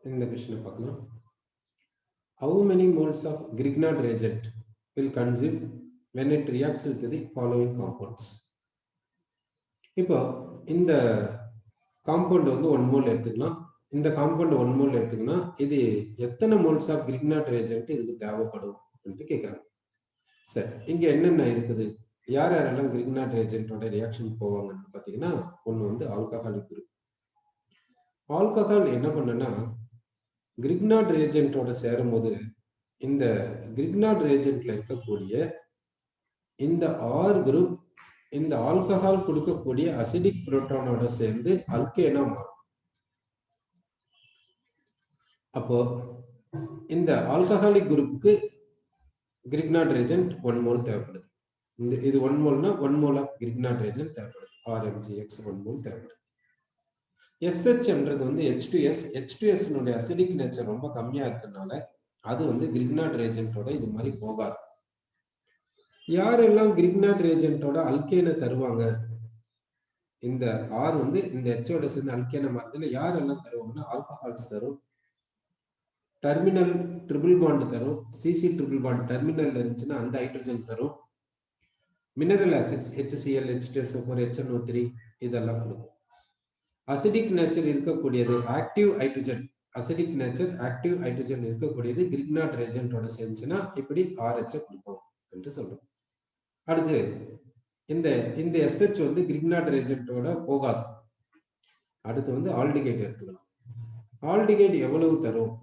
இந்த கொஸ்டினை பார்க்கலாம். How many moles of Grignard reagent will consume when it reacts with the following compounds? இப்போ இந்த காம்பவுண்ட் வந்து 1 மோல் எடுத்துக்கலாம். இந்த காம்பவுண்ட் 1 மோல் எடுத்துக்கணும். இது எத்தனை மோல்ஸ் ஆஃப் கிரிக்னாட் ரியேஜென்ட் இதுக்கு தேவைப்படும் என்று கேட்குறாங்க. சரி, இங்க என்னென்ன இருக்குது, யார் யாரெல்லாம் கிரிக்னாட் ரியேஜென்ட்டோட ரியாக்ஷன் போவாங்கன்னு பார்த்தீங்கன்னா, ஒன்று வந்து ஆல்கஹாலிக் குரூப். ஆல்கஹால் என்ன பண்ணுன்னா கிரிக்னாட் ரியேஜென்ட்டோட சேரும்போது இந்த கிரிக்னாட் ரியேஜென்ட்ல இருக்கக்கூடிய இந்த ஆர் குரூப் இந்த ஆல்கஹால் கொடுக்கக்கூடிய அசிடிக் புரோட்டானோட சேர்ந்து அல்கேனா மாறும். அப்போ இந்த ஆல்கஹாலிக் குரூப்புக்கு கிரிக்னாட் ரியேஜென்ட் 1 மோல் தேவைப்படுது. இது 1 மோல்னா 1 மோல் ஆஃப் கிரிக்னாட் ரியேஜென்ட் தேவைப்படுது. RMgX 1 மோல் தேவைப்படுது. SH என்றது வந்து H2S. H2S னுடைய அசிடிக் நேச்சர் ரொம்ப கம்மியா இருக்கனால அது வந்து கிரிக்னாட் ரியேஜென்ட்டோட இது மாதிரி போகாது. யாரெல்லாம் கிரிக்னாட் ரியேஜென்ட்டோட அல்கேனை தருவாங்க, இந்த ஆர் வந்து இந்த Hஓட சேர்ந்து அல்கேனை மாறுதுல யாரெல்லாம் தருவாங்கன்னா ஆல்கஹால்ஸ் தரும், டெர்மினல் ட்ரிபிள் பாண்ட் தரும், சிசி ட்ரிபிள் பாண்ட் டெர்மினல் இருந்துச்சுன்னா அந்த ஹைட்ரஜன் தரும், mineral acids HCl, H2SO4, HNO3 இதெல்லாம் கொடுக்கும். அசிடிக் நேச்சர் இருக்கக்கூடியது active hydrogen, acidic nature active hydrogen இருக்கக்கூடியது கிரிக்னாட் ரியேஜென்ட்டோட சேர்ந்துச்சுன்னா இப்படி RH கொடுப்போம் என்று சொல்றோம். அடுத்து இந்த SH வந்து கிரிக்னாட் ரியேஜென்ட்டோட போகாது. அடுத்து வந்து ஆல்டிகைட் எடுத்துக்கலாம். ஆல்டிகைட் எவ்வளவு தரும்?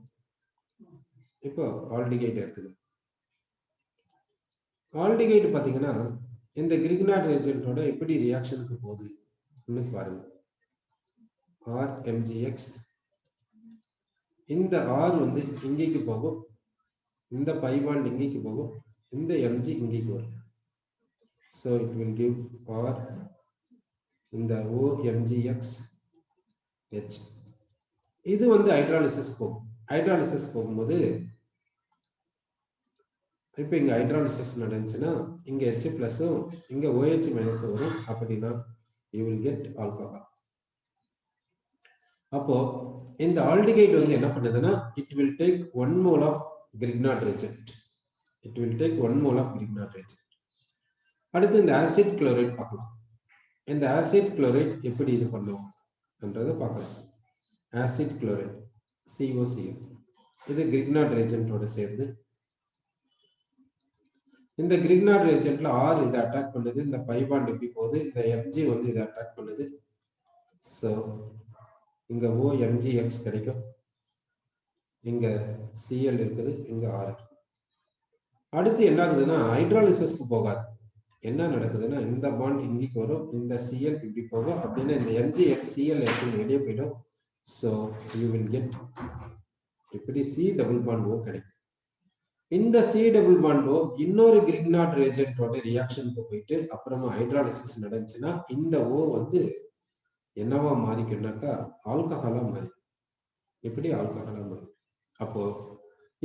இப்போ ஆல்டிகைட் எடுத்துக்கலாம். ஆல்டிகைட் பாத்தீங்கன்னா இந்த கிரிக்னாட் ரியேஜென்ட்டோட எப்படி ரியாக்ஷனுக்கு போகுது பாருங்க. RMgX இந்த R வந்து இங்கேக்கு போகும், இந்த பை பாண்ட் இங்கேக்கு போகும், இந்த Mg இங்கேக்கு வரும். So it will give R இந்த OMgX H. இது வந்து ஹைட்ராலிசிஸ் போகும். ஹைட்ராலிசிஸ் போகும்போது இப்போ இங்க ஹைட்ராலிசிஸ் நடந்துச்சுன்னா இங்க H பிளஸும் இங்க OH மைனஸும் வரும். அப்படின்னா you will get alcohol. அப்போ இந்த ஆல்டிகைட் வந்து என்ன பண்ணுதுன்னா it will take 1 mole of Grignard reagent. It will take 1 mole of Grignard reagent. அடுத்து இந்த ஆசிட் குளோரைட் பார்க்கலாம். இந்த ஆசிட் குளோரைட் எப்படி இது பண்ணுவோம் என்றதை பார்க்கலாம். ஆசிட் குளோரைட் COCl இது கிரிக்னாட் ரியேஜென்ட்டோட சேர்ந்து இந்த கிரிக்னாட் ரியேஜென்ட்ல R இதை அட்டாக் பண்ணுது, இந்த பை பாண்ட் எப்படி போகுது, இந்த Mg வந்து இதை அட்டாக் பண்ணுது. ஸோ இங்க OMgX கிடைக்கும், இங்க Cl இருக்குது, இங்க R. அடுத்து என்ன ஆகுதுன்னா ஹைட்ராலிசிஸ்க்கு போகாது. என்ன நடக்குதுன்னா இந்த பாண்ட் இங்கிக்கு வரும், இந்த Cl இப்படி போகும். அப்படின்னா இந்த MgX Cl எடுத்து வெளியே போயிடும். ஸோ யூ வில் கெட் இப்படி C டபுள் பாண்ட் O கிடைக்கும். இந்த C டபுள் பாண்ட் O இன்னொரு கிரிக்னாட் ரியேஜென்ட்டோட ரியாக்ஷனுக்கு போயிட்டு அப்புறமா ஹைட்ராலிசிஸ் நடந்துச்சுன்னா இந்த O வந்து என்னவா மாறிக்கும்னாக்கா ஆல்கஹாலா மாறி, இப்படி ஆல்கஹாலா மாறி. அப்போ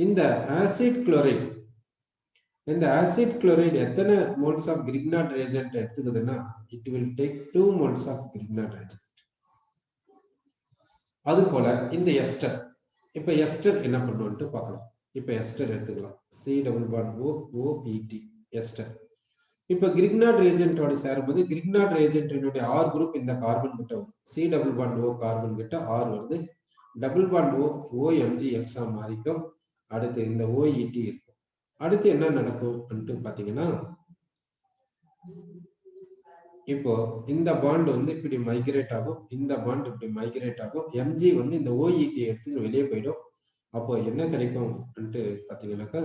இந்த ஆசிட் குளோரைட், இந்த ஆசிட் குளோரைட் எத்தனை மோல்ஸ் ஆஃப் கிரிக்னாட் ரியேஜென்ட் எடுத்துக்குதுன்னா it will take 2 moles of Grignard reagent. அது போல இந்த எஸ்டர், இப்ப எஸ்டர் என்ன பண்ணுவோம்ட்டு பார்க்கலாம். இப்ப எஸ்டர் எடுத்துக்கலாம். C double bond O OET ester. இப்ப கிரிக்னாட் ரியேஜென்ட்டோட சேரும்போது கிரிக்னாட் ரியேஜென்ட்டினுடைய R குரூப் இந்த கார்பன் கிட்ட வரும். C double bond O carbon கிட்ட R வருது, டபுள் பாண்ட் O OMgX மாறிக்கும். அடுத்து இந்த OET இருக்கும். அடுத்து என்ன நடக்கும் பாத்தீங்கன்னா இப்போ இந்த பாண்ட் வந்து இப்படி மைக்ரேட் ஆகும், இந்த பாண்ட் இப்படி மைக்ரேட் ஆகும். Mg வந்து இந்த OET எடுத்து வெளியே போயிடும். அப்போ என்ன கிடைக்கும் பாத்தீங்கன்னாக்கா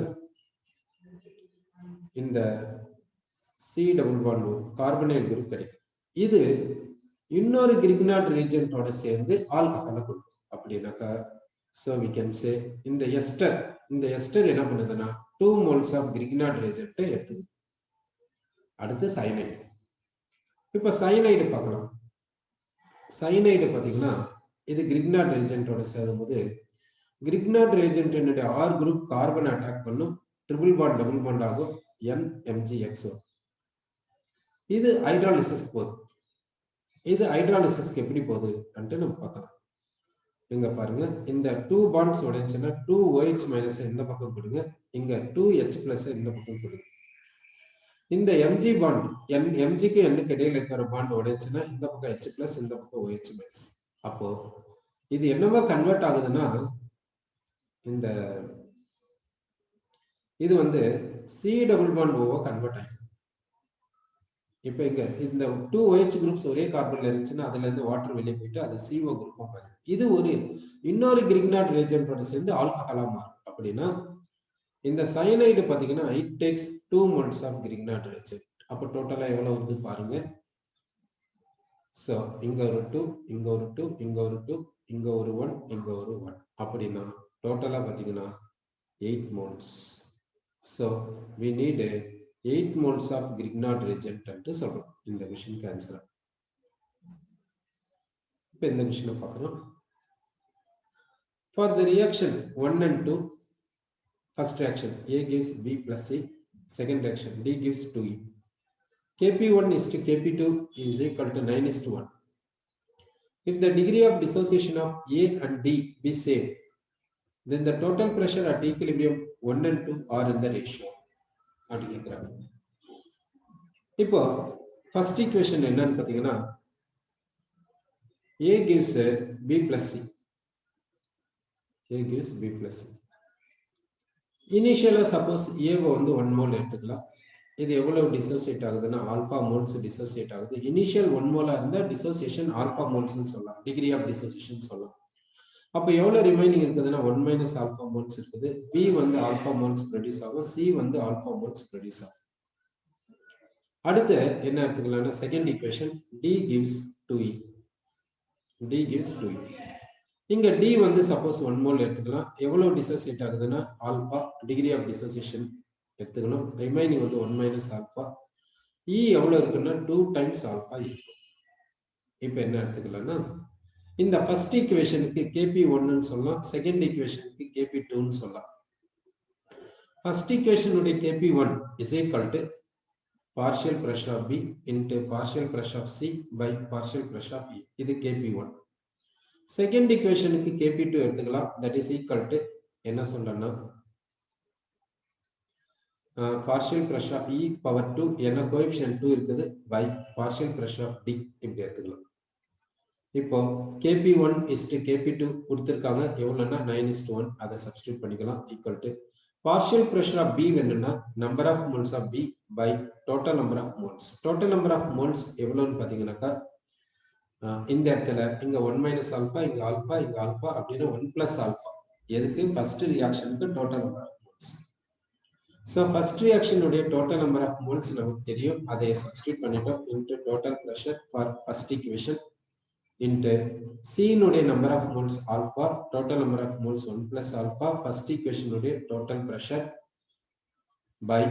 இந்த C double bond O carbonyl group கிடைக்கும். இது இன்னொரு கிரிக்னாட் ரியேஜென்ட்டோட சேர்ந்து ஆல்கஹாலை கொடுக்கும். அப்படின்னாக்கா so we can say இந்த எஸ்டர் என்ன பண்ணுதுன்னா 2 moles of கிரிக்னாட் ரியேஜென்ட் எடுத்துக்குது. அடுத்து சயனைடு. இப்ப சயனைடு பார்க்கலாம். சயனைடு பாத்தீங்கன்னா இது கிரிக்னாட் ரியேஜென்ட்டோட சேரும்போது கிரிக்னாட் ரியேஜென்ட்டினுடைய R குரூப் கார்பன் அட்டாக் பண்ணும், ட்ரிபிள் பாண்ட் டபுள் பாண்ட் ஆகும், NMgX. இது ஹைட்ராலிசிஸ் போகுது. இது ஹைட்ராலிசிஸ்க்கு எப்படி போகுது நம்ம பார்க்கலாம். இங்க பாருங்க இந்த 2 பாண்ட்ஸ் உடைஞ்சுன்னா 2OH மைனஸ் இந்த பக்கம் கொடுங்க, இங்க 2H பிளஸ் இந்த பக்கம் கொடுங்க. இந்த Mg பாண்ட் Mgக்கு Nக்கு இடையில இருக்கிற பாண்ட் உடைஞ்சுன்னா இந்த பக்கம் H பிளஸ் இந்த பக்கம் OH மைனஸ். அப்போ இது என்னவா கன்வெர்ட் ஆகுதுன்னா இந்த இது வந்து C டபுள் பாண்ட் ஓவா கன்வெர்ட் ஆகும். இப்போ இங்க இந்த 2OH குரூப்ஸ் ஒரே கார்பன்ல இருந்துச்சுன்னா அதுல இருந்து வாட்டர் வெளியே போயிட்டு அது CO குரூப்பா மாறும். இது ஒரு இன்னொரு கிரிக்னாட் ரியேஜென்ட்டோட சேர்ந்து ஆல்கஹாலா மாறும். அப்படின்னா இந்த சயனைடு பாத்தீங்கன்னா it takes 2 moles of grignard reagent. அப்போ டோட்டலா எவ்வளவு வருது பாருங்க. சோ இங்க ஒரு 2, இங்க ஒரு 2, இங்க ஒரு 2, இங்க ஒரு 1, இங்க ஒரு 1. அப்படின்னா டோட்டலா பாத்தீங்கன்னா 8 moles. So we need 8 moles of Grignard reagent என்று சொல்றோம். இந்த கொஸ்டினுக்கு ஆன்சர். இப்போ இந்த கொஸ்டினை பார்க்கணும். For the reaction 1 and 2, first reaction A gives B plus C, second reaction D gives 2E. Kp1 is to Kp2 is equal to 9 is to 1. If the degree of dissociation of A and D be same, then the total pressure at equilibrium 1 and 2 are in the ratio. அப்படி கேட்குறாங்க. இப்போ first equation என்னன்னு பார்த்தீங்கன்னா A gives B plus C. A gives B plus C. இனிஷியலா suppose ஏவை வந்து 1 mole எடுத்துக்கலாம். இது எவ்வளவு டிசோசியேட் ஆகுதுன்னா ஆல்பா மோல்ஸ் டிசோசியேட் ஆகுது. இனிஷியல் 1 மோலா இருந்தா டிசோசியேஷன் ஆல்பா மோல்ஸ்னு சொல்லலாம், டிகிரி ஆஃப் டிசோசியேஷன் சொல்லலாம். அப்போ எவ்வளவு ரிமைனிங் இருக்குதுன்னா 1 மைனஸ் ஆல்பா மோல்ஸ் இருக்குது. B வந்து ஆல்பா மோல்ஸ் ப்ரொடியூஸ் ஆகும், C வந்து ஆல்பா மோல்ஸ் ப்ரொடியூஸ் ஆகும். அடுத்து என்ன எடுத்துக்கலாம்னா second equation D gives 2E. D gives 2E. இங்க D வந்து சப்போஸ் 1 மோல் எடுத்துக்கலாம். எவ்வளவு டிசோசியேட் ஆகுதுன்னா ஆல்பா, டிகிரி ஆஃப் டிசோசியேஷன் எடுத்துக்கணும். ரிமைனிங் வந்து 1 மைனஸ் ஆல்பா. E எவ்வளவு இருக்குன்னா 2 டைம்ஸ் ஆல்பா இருக்கும். இப்போ என்ன எடுத்துக்கலாம்னா இந்த ஃபர்ஸ்ட் ஈக்குவேஷனுக்கு Kp1 ன்னு சொல்லலாம், செகண்ட் ஈக்குவேஷனுக்கு Kp2 ன்னு சொல்லலாம். ஃபர்ஸ்ட் ஈக்குவேஷனுடைய Kp1 is equal to partial pressure of B into partial pressure of C by partial pressure of E. இது Kp1. செகண்ட் ஈக்குவேஷனுக்கு Kp2 எடுத்துக்கலாம், that is equal to என்ன சொல்லணும்னா partial pressure of E power 2 என்ன coefficient 2 இருக்குது by partial pressure of D இப்படி எடுத்துக்கலாம். இப்போ Kp1 is to Kp2 கொடுத்திருக்காங்க, எவ்வளவுன்னா 9 is to 1. அதை சப்ஸ்டிட்யூட் பண்ணிக்கலாம். equal to partial pressure of B வேணும்னா number of moles of B by total number of moles. Total number of moles எவ்வளவுன்னு பாத்தீங்கன்னாக்கா இந்த இடத்துல இங்க 1 minus alpha, இங்க alpha, இங்க alpha அப்படின்னா 1 plus alpha. எதுக்கு first ரியாக்ஷனுக்கு total number of moles. So first reaction உடைய total number of moles நமக்கு தெரியும், அதை சப்ஸ்டிட்யூட் பண்ணிட்டோம் into total pressure for first equation into C nude number of moles alpha, total number of moles 1 plus alpha, first equation nude total pressure by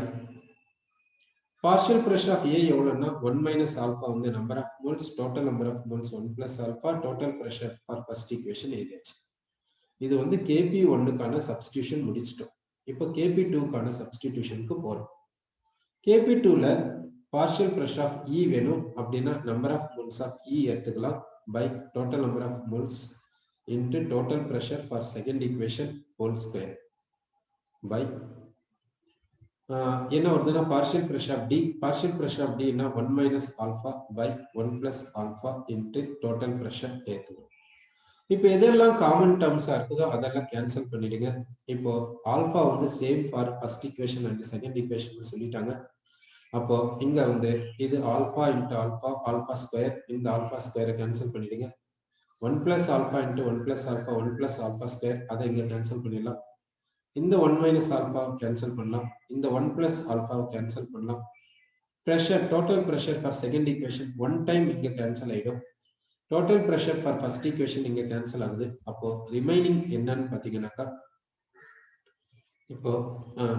partial pressure of A எவ்வளவுன்னா 1 minus alpha வந்து number of moles, total number of moles 1 plus alpha, total pressure for first equation எழுதியாச்சு. இது வந்து Kp1 க்கான substitution முடிச்சிட்டோம். இப்போ Kp2 க்கான சப்ஸ்டிடியூஷனுக்கு போறோம். Kp2ல partial pressure of E வேணும் அப்படின்னா number of moles of E எடுத்துக்கலாம் by total number of moles into total pressure for second equation whole square by என்ன வருதுன்னா partial pressure of D, partial pressure of D னா 1 minus alpha by 1 plus alpha into total pressure ஏத்துக்கும். இப்போ எதெல்லாம் common டேர்ம்ஸா இருக்குதோ அதெல்லாம் cancel பண்ணிடுங்க. இப்போ alpha வந்து same for first equation and second equation சொல்லிட்டாங்க. அப்போ இங்க வந்து இது alpha into alpha, alpha square, இந்த ஆல்பா ஸ்கொயரை கேன்சல் பண்ணிடுங்க. 1 plus alpha into 1 plus alpha, 1 plus alpha square, அதை இங்க கேன்சல் பண்ணிடலாம். இந்த 1 மைனஸ் ஆல்பா கேன்சல் பண்ணலாம், இந்த 1 பிளஸ் ஆல்பாவை கேன்சல் பண்ணலாம். Pressure, total pressure for second equation 1 time இங்க கேன்சல் ஆயிடும். Total pressure for first equation இங்க கேன்சல் ஆகுது. அப்போ ரிமைனிங் என்னன்னு பாத்தீங்கன்னாக்கா இப்போ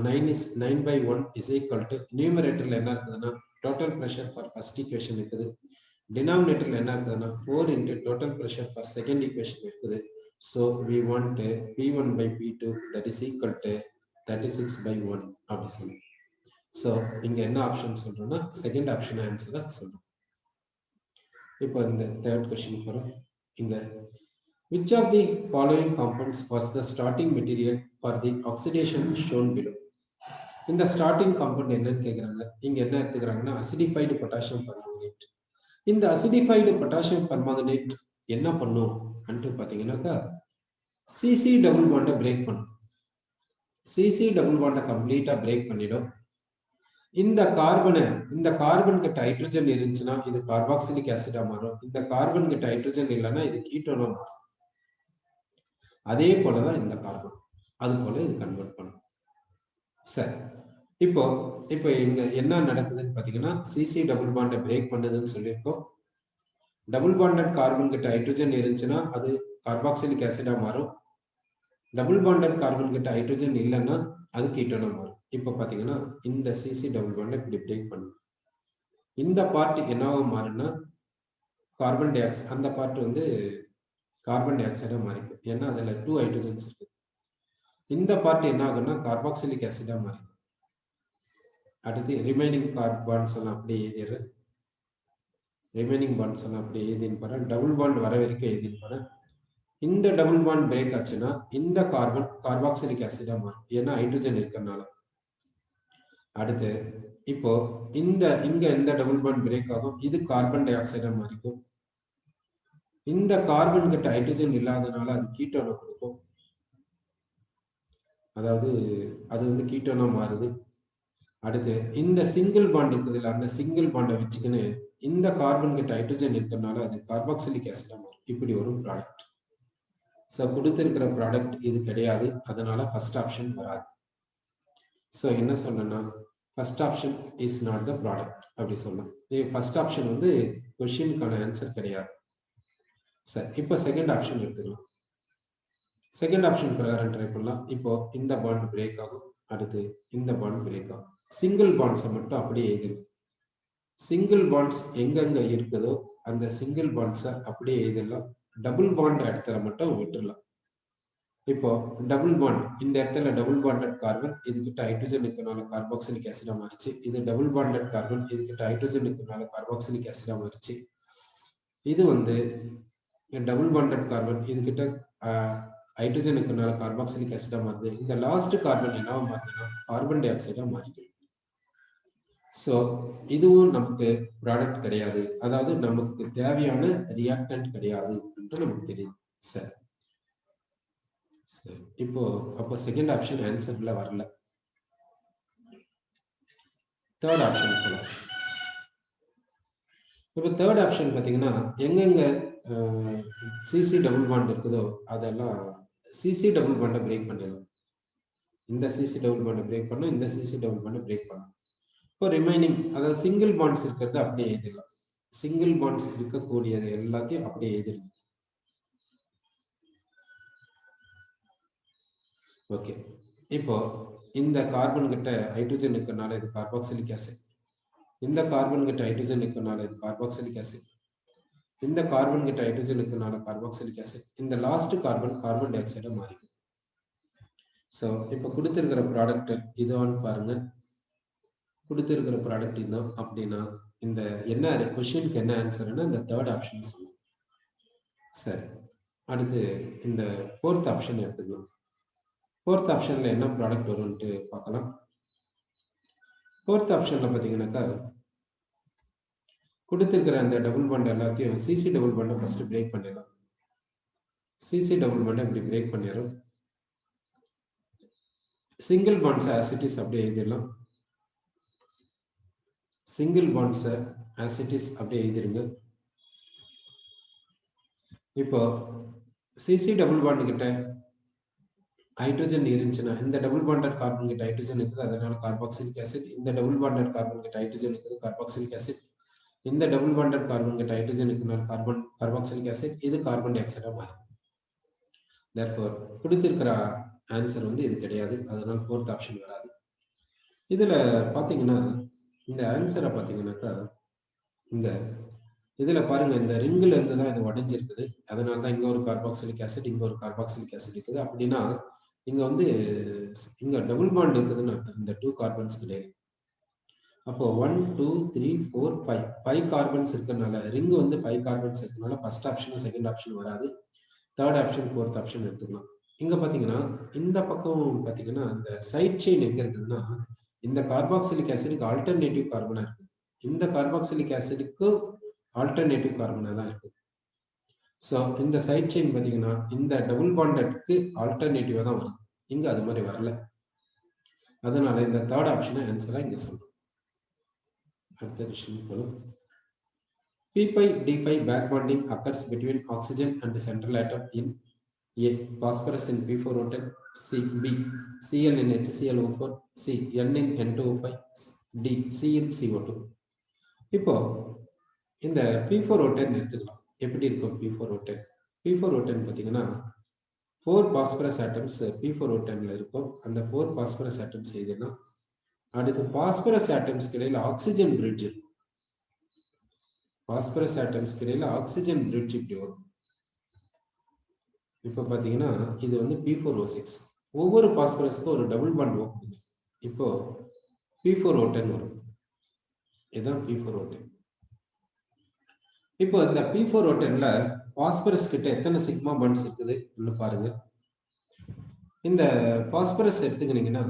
9/1 is equal to நியூமரேட்டர்ல என்ன இருக்குதுன்னா total pressure for first equation இருக்குது, டினாமினேட்டர்ல என்ன இருக்குதுன்னா 4 into total pressure for second equation இருக்குது. So we want P1 by P2 that is equal to 36/1 அப்படி சொல்லுவோம். So இங்க என்ன ஆப்ஷன் சொல்றோம்னா செகண்ட் ஆப்ஷன் ஆன்சர் தான் சொல்றோம். இப்போ இந்த தேர்ட் क्वेश्चन போறோம். இங்க Which of the following compounds was the starting material for the oxidation shown below? இந்த ஸ்டார்டிங் காம்பவுண்ட் என்னன்னு கேட்குறாங்க. இங்க என்ன எடுத்துக்கிறாங்கன்னா அசிடிஃபைடு பொட்டாசியம் பர்மாங்கனேட். இந்த அசிடிஃபைடு பொட்டாசியம் பர்மாங்கனேட் என்ன பண்ணும் பார்த்தீங்கன்னாக்கா சிசி டபுள் பாண்டை பிரேக் பண்ணும். சிசி டபுள் பாண்டை கம்ப்ளீட்டா பிரேக் பண்ணிடும். இந்த கார்பன் கிட்ட ஹைட்ரஜன் இருந்துச்சுன்னா இது கார்பாக்சிலிக் ஆசிடா மாறும். இந்த கார்பன் கிட்ட ஹைட்ரஜன் இல்லைன்னா இது கீட்டோனா மாறும். அதே போலதான் இந்த கார்பன், அது போல இது கன்வெர்ட் பண்ணும். சரி, இப்போ இங்க என்ன நடக்குதுன்னு பாத்தீங்கன்னா சிசி டபுள் பாண்டை பிரேக் பண்ணுதுன்னு சொல்லியிருக்கோம். டபுள் பாண்டட் கார்பன் கிட்ட ஹைட்ரஜன் இருந்துச்சுன்னா அது கார்பாக்சிலிக் ஆசிடா மாறும். டபுள் பாண்டட் கார்பன் கிட்ட ஹைட்ரஜன் இல்லைன்னா அது கீட்டோனா மாறும். இப்போ பாத்தீங்கன்னா இந்த சிசி டபுள் பாண்டை இப்படி பிரேக் பண்ணும். இந்த பார்ட் என்னவா மாறும்னா கார்பன் டை ஆக்சைடு, அந்த பார்ட் வந்து கார்பன் டை ஆக்சைடா மாறிக்கும். ஏன்னா அதுல 2 ஹைட்ரஜன்ஸ் இருக்கு. இந்த பார்ட் என்ன ஆகும்னா கார்பாக்சிலிக் ஆசிடா மாறிக்கும். அடுத்து ரிமைனிங் பாண்ட்ஸ் எல்லாம் அப்படியே எழுதிடுறேன். ரிமைனிங் பாண்ட்ஸ் எல்லாம் அப்படியே எழுதின்னு போறேன். டபுள் பாண்ட் வர வரைக்கும் எழுதின்னு போறேன். இந்த டபுள் பாண்ட் பிரேக் ஆச்சுன்னா இந்த கார்பன் கார்பாக்சிலிக் ஆசிடா மாறும். ஏன்னா ஹைட்ரஜன் இருக்கிறதுனால. அடுத்து இப்போ இங்க இந்த டபுள் பாண்ட் பிரேக் ஆகும். இது கார்பன் டை ஆக்சைடா மாறிக்கும். இந்த கார்பன் கிட்ட ஹைட்ரஜன் இல்லாதனால அது கீட்டோனா கொடுக்கும். அதாவது அது வந்து கீட்டோனா மாறுது. அடுத்து இந்த சிங்கிள் பாண்ட் இருக்குதுல்ல, அந்த சிங்கிள் பாண்டை வச்சுக்கின்னு இந்த கார்பன் கிட்ட ஹைட்ரஜன் இருக்கிறதுனால அது கார்பாக்சிலிக் ஆசிடா மாறும். இப்படி ஒரு ப்ராடக்ட். ஸோ கொடுத்திருக்கிற ப்ராடக்ட் இது கிடையாது. அதனால ஃபர்ஸ்ட் ஆப்ஷன் வராது. ஸோ என்ன சொன்னா first option is not the product அப்படி சொல்லலாம். ஃபர்ஸ்ட் ஆப்ஷன் வந்து கொஸ்டினுக்கான ஆன்சர் கிடையாது. சரி, இப்போ செகண்ட் ஆப்ஷன் எடுத்துக்கலாம். செகண்ட் ஆப்ஷன் பிரகாரம் ட்ரை பண்ணலாம். இப்போ இந்த பாண்ட் பிரேக் ஆகும். அடுத்து இந்த பாண்ட் பிரேக் ஆகும். சிங்கிள் பாண்ட்ஸை மட்டும் அப்படியே எழுதிடும். சிங்கிள் பாண்ட்ஸ் எங்கெங்க இருக்குதோ அந்த சிங்கிள் பாண்ட்ஸை அப்படியே எழுதிடலாம். டபுள் பாண்ட் இடத்துல மட்டும் விட்டுடலாம். இப்போ டபுள் பாண்ட் இந்த இடத்துல டபுள் பாண்டட் கார்பன், இதுகிட்ட ஹைட்ரஜன் இருக்கனால கார்பாக்சிலிக் ஆசிடா மாறிச்சு. இது டபுள் பாண்டட் கார்பன், இதுகிட்ட ஹைட்ரஜன் இருக்கனால கார்பாக்சிலிக் ஆசிடா மாறிச்சு. இது வந்து டபுள் பாண்டட் கார்பன், இதுகிட்ட ஹைட்ரஜன் இருக்கனால கார்பாக்சிலிக் ஆசிடா மாறுது. இந்த லாஸ்ட் கார்பன் என்னவா மாறுதுன்னா கார்பன் டை ஆக்சைடா மாறிடுது. ஸோ இதுவும் நமக்கு ப்ராடக்ட் கிடையாது. அதாவது நமக்கு தேவையான ரியாக்டன்ட் கிடையாது என்று நமக்கு தெரியும். சரி, இப்போ அப்போ செகண்ட் ஆப்ஷன் ஆன்சர்ல வரல. தேர்ட் ஆப்ஷன் போலாம். இப்போ தேர்ட் ஆப்ஷன் பார்த்தீங்கன்னா எங்கெங்க சிசி டபுள் பாண்ட் இருக்குதோ அதெல்லாம் சிசி டபுள் பாண்டை பிரேக் பண்ணிடலாம். இந்த சிசி டபுள் பாண்டை பிரேக் பண்ணும், இந்த சிசி டபுள் பாண்டை பிரேக் பண்ணும். இப்போ ரிமைனிங் அதாவது சிங்கிள் பாண்ட்ஸ் இருக்கிறது அப்படியே எழுதிடலாம். சிங்கிள் பாண்ட்ஸ் இருக்கக்கூடியது எல்லாத்தையும் அப்படியே எழுதிடலாம். ஓகே, இப்போ இந்த கார்பன் கிட்ட ஹைட்ரஜன் இருக்கனால இது கார்பாக்சிலிக் ஆசிட். இந்த கார்பன் கிட்ட ஹைட்ரஜன் இருக்கனால இது கார்பாக்சிலிக் ஆசிட். இந்த கார்பன் கிட்ட ஹைட்ரஜன் இருக்கனால கார்பாக்சிலிக் ஆசிட். இந்த லாஸ்ட் கார்பன் கார்பன் டை ஆக்சைடா மாறிடும். ஸோ இப்போ கொடுத்திருக்கிற ப்ராடக்ட் இதுவான்னு பாருங்க. கொடுத்திருக்கிற ப்ராடக்ட் இதுதான் அப்படின்னா இந்த என்ன கொஸ்டினுக்கு என்ன ஆன்சர்னா இந்த தேர்ட் ஆப்ஷன் சொல்லணும். சரி, அடுத்து இந்த ஃபோர்த் ஆப்ஷன் எடுத்துக்கலாம். ஃபோர்த் ஆப்ஷன்ல என்ன ப்ராடக்ட் வரும்ட்டு பார்க்கலாம். ஃபோர்த் ஆப்ஷன்ல பார்த்தீங்கன்னாக்கா கொடுத்திருக்கிற அந்த டபுள் பாண்ட் எல்லாத்தையும் சிசி டபுள் பாண்டை ஃபர்ஸ்ட் பிரேக் பண்ணிடலாம். சிசி டபுள் பாண்டை இப்படி பிரேக் பண்ணிடுறோம். சிங்கிள் பாண்ட்ஸ் ஆசிட்டிஸ் அப்படியே எழுதிடலாம். சிங்கிள் பாண்ட்ஸ் ஆசிட்டிஸ் அப்படியே எழுதிடுங்க. இப்போ சிசி டபுள் பாண்ட் கிட்ட ஹைட்ரஜன் இருந்துச்சுன்னா இந்த டபுள் பாண்டட் கார்பன் கிட்ட ஹைட்ரஜன் இருக்குது, அதனால கார்பாக்சிலிக் ஆசிட். இந்த டபுள் பாண்டட் கார்பன் கிட்ட ஹைட்ரஜன் இருக்குது, கார்பாக்சிலிக் ஆசிட். இந்த டபுள் பாண்டட் கார்பன் கிட்ட ஹைட்ரஜன் இருக்குனால கார்பாக்சிலிக் ஆசிட். இது கார்பன் டை ஆக்சைடா மாறும். therefore கொடுத்திருக்கிற ஆன்சர் வந்து இது கிடையாது. அதனால ஃபோர்த் ஆப்ஷன் வராது. இதுல பாத்தீங்கன்னா இந்த ஆன்சரை பாத்தீங்கன்னாக்கா இங்க இதுல பாருங்க இந்த ரிங்குல இருந்து தான் இது உடைஞ்சிருக்குது. அதனால தான் இங்க ஒரு கார்பாக்சிலிக் ஆசிட், இங்க ஒரு கார்பாக்சிலிக் ஆசிட் இருக்குது. அப்படின்னா இங்க வந்து இங்க டபுள் பாண்ட் இருக்குதுன்னு அர்த்தம். இந்த 2 கார்பன்ஸ் கிடையாது. அப்போ 1 2 3 4 5 கார்பன்ஸ் இருக்கனால ரிங் வந்து 5 கார்பன்ஸ் இருக்கனால ஃபர்ஸ்ட் ஆப்ஷன் செகண்ட் ஆப்ஷன் வராது. தேர்ட் ஆப்ஷன், ஃபோர்த் ஆப்ஷன் எடுத்துக்கலாம். இங்க பாத்தீங்கன்னா இந்த பக்கம் பாத்தீங்கன்னா இந்த சைட் செயின் எங்க இருக்குதுன்னா இந்த கார்பாக்சிலிக் ஆசிடுக்கு ஆல்டர்னேட்டிவ் கார்பனா இருக்கு. இந்த கார்பாக்சிலிக் ஆசிடுக்கு ஆல்டர்னேட்டிவ் கார்பனா தான் இருக்கு. ஸோ இந்த சைட் செயின் பாத்தீங்கன்னா இந்த டபுள் பாண்டட்க்கு ஆல்டர்னேட்டிவா தான் வருது. இங்க அது மாதிரி வரல. அதனால இந்த தேர்ட் ஆப்ஷனை ஆன்சரா இங்க சொல்றோம். அடுத்த விஷயம் போலும். P-pi D-pi back bonding occurs between oxygen and the central atom in A. Phosphorus in P4O10, C. B. Cl in HClO4, C. N in N2O5, D. C in CO2. இப்போ இந்த P4O10 எடுத்துக்கலாம். எப்படி இருக்கும் P4O10? P4O10 பார்த்தீங்கன்னா 4 phosphorus atoms P4O10ல இருக்கும். அந்த 4 phosphorus atoms எதுனா அடுத்து phosphorus atoms இடையில ஆக்சிஜன் பிரிட்ஜ் இருக்கும். phosphorus atoms இடையில ஆக்சிஜன் பிரிட்ஜ் இப்படி வரும். இப்போ பாத்தீங்கன்னா இது வந்து P4O6. ஒவ்வொரு பாஸ்பரஸ்க்கும் ஒரு டபுள் பாண்ட் ஓப்பன். இப்போ P4O10 வரும். இதுதான் P4O10. இப்போ இந்த P4O10ல பாஸ்பரஸ் கிட்ட எத்தனை சிக்மா பாண்ட்ஸ் இருக்குது பாருங்க. இந்த பாஸ்பரஸ் எடுத்துக்கிட்டீங்கன்னா